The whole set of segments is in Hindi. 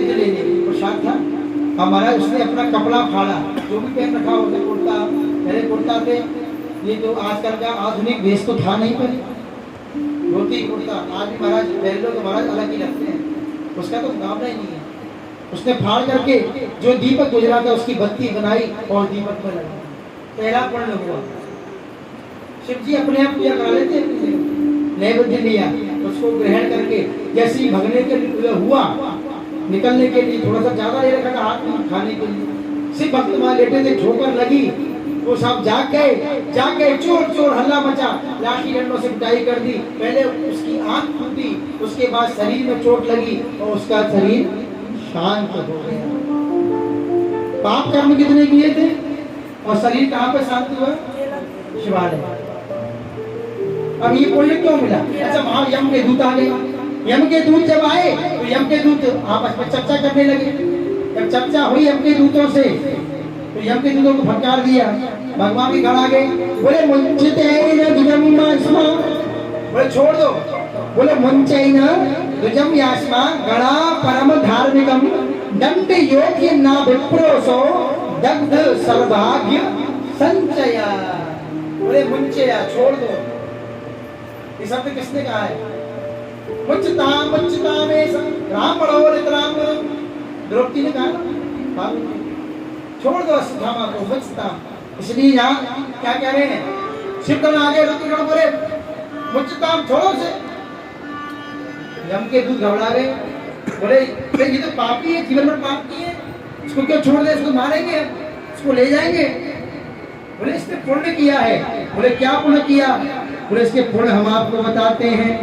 लेने प्रसाद था। हमारा उसने अपना कपड़ा फाड़ा, जो भी पहन रखा होता कुर्ता, पहले कुर्ता थे, ये जो आजकल का आधुनिक वेश तो था नहीं, पर धोती कुर्ता आज भी महाराज पहन लो तो महाराज अलग ही लगते हैं, उसका तो मुकाबला ही नहीं है। उसने फाड़ करके जो दीपक गुजरा था उसकी बत्ती बनाई और दीपक में लगा, पहला पुण्य हुआ। शिव जी अपने आप पूजा करा लेते हैं, नैवेद्य लिया, उसको ग्रहण करके जैसे ही भगने के लिए हुआ, निकलने के लिए थोड़ा सा ज्यादा ले रखा था हाथ में खाने के लिए, सिर्फ भक्त वहां लेटे थे, ठोकर लगी, वो सब जाग गए, चोर चोर हल्ला मचा, लाठी डंडों से पिटाई कर दी, पहले उसकी आंख फूटी, उसके बाद शरीर में चोट लगी और उसका शरीर शांत हो गया। पाप कर्म कितने किए थे और शरीर कहाँ पे शांत हुआ? शिवालय। अब ये पुण्य क्यों मिला? अच्छा वहां यम के दूत आ गए, यम के दूत जब आए तो यम के दूत आपस में चर्चा करने लगे। जब चर्चा हुई यम के दूतों से तो यम के दूतों को फटकार दिया, भगवान भी खड़ा गए, बोले मुंचित बोले छोड़ दो, बोले मुंचैना दुजम यास्मा गणा परम धार्मिकम दंड योग्य ना विप्रोसो दग्ध सर्वभाग्य संचया। बोले मुंचया छोड़ दो, ये शब्द किसने कहा है? मुच्चता में ब्राह्मण और द्रौपदी ने कहा छोड़ दो अश्वत्थामा को, मुच्चता। इसलिए यहाँ क्या कह रहे हैं? शिवगण आगे ऋतुगण बोले मुच्चताम छोड़ो से। यम के दूत घबरा गए, बोले ये तो पापी है, जीवन में पाप किए, इसको क्यों छोड़ दे, इसको मारेंगे, इसको ले जाएंगे। बोले इसने पुण्य किया है। बोले क्या पुण्य किया? बोले इसके पुण्य हम आपको बताते हैं।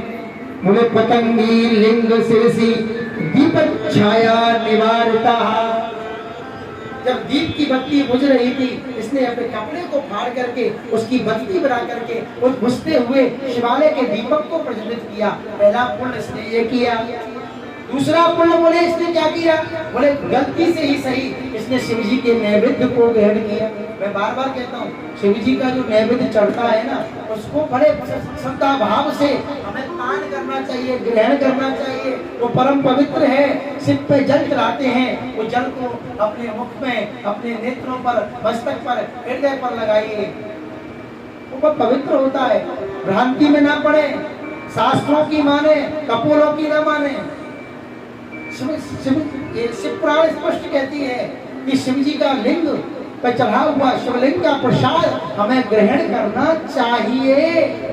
बोले पतंगी लिंग शिरसी दीपक छाया निवारता। जब दीप की बत्ती बुझ रही थी, इसने अपने कपड़े को फाड़ करके उसकी बत्ती बना करके उस बुझते हुए शिवालय के दीपक को प्रज्वलित किया। पहला पुण्य इसने ये किया। दूसरा पुण्य बोले इसने क्या किया? बोले गलती से ही सही इसने शिव जी के नैवेद्य को ग्रहण किया। मैं बार बार कहता हूँ, शिव जी का जो नैवेद्य चढ़ता है ना, उसको बड़े श्रद्धा भाव से हमें पान करना चाहिए, ग्रहण करना चाहिए। वो परम पवित्र है। सिर पे जल चढ़ाते हैं, वो जल को अपने मुख में, अपने नेत्रों पर, मस्तक पर, हृदय पर लगाइए, वो बहुत पवित्र होता है। भ्रांति में ना पड़े, शास्त्रों की माने, कपूरों की ना माने। शिव पुराण स्पष्ट कहती है कि शिव जी का लिंग पर चढ़ा हुआ शिवलिंग का प्रसाद हमें ग्रहण करना चाहिए,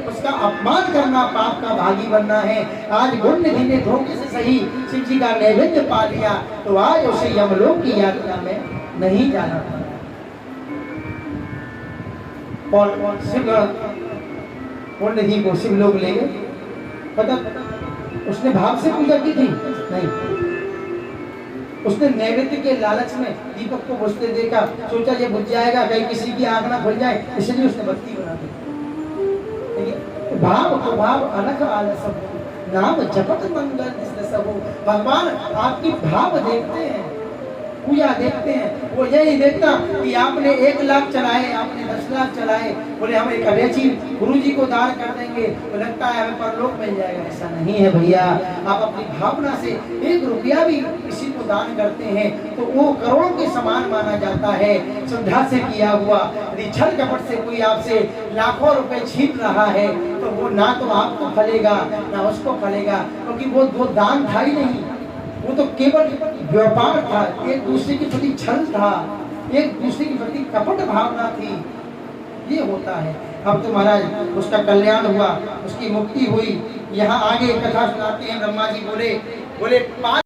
उसका अपमान करना पाप का भागी बनना है। आज गुण निधि ने धोखे से सही शिव जी का नैवेद्य पा लिया तो आज उसे यमलोक की यात्रा में नहीं जाना और शिव गुण निधि को शिव लोग ले गए। पता उसने भाव से पूजा की थी? नहीं, उसने नैवेद्य के लालच में दीपक को बुझते देखा, सोचा ये बुझ जाएगा, कहीं किसी की आंख ना खुल जाए, इसलिए उसने बत्ती बना दी। भाव तो भाव अलग आलस नाम जपत मंगल सब। भगवान आपकी भाव देखते हैं, पूजा देखते हैं। वो ये नहीं देखता कि आपने 1 लाख चलाए, आपने 10 लाख चलाए, बोले हम एक अभेची गुरु जी को दान कर देंगे तो लगता है हमें परलोक मिल जाएगा। ऐसा नहीं है भैया। आप अपनी भावना से 1 रुपया भी किसी को दान करते हैं तो वो करोड़ों के समान माना जाता है, श्रद्धा से किया हुआ। यदि छल कपट से कोई आपसे लाखों रुपए छीन रहा है तो वो ना तो आपको फलेगा ना उसको फलेगा, क्योंकि वो दान था ही नहीं, वो तो केवल व्यापार था, एक दूसरे के प्रति छल था, एक दूसरे के प्रति कपट भावना थी। ये होता है। अब तो महाराज उसका कल्याण हुआ, उसकी मुक्ति हुई। यहाँ आगे कथा सुनाते हैं। ब्रह्मा जी बोले 5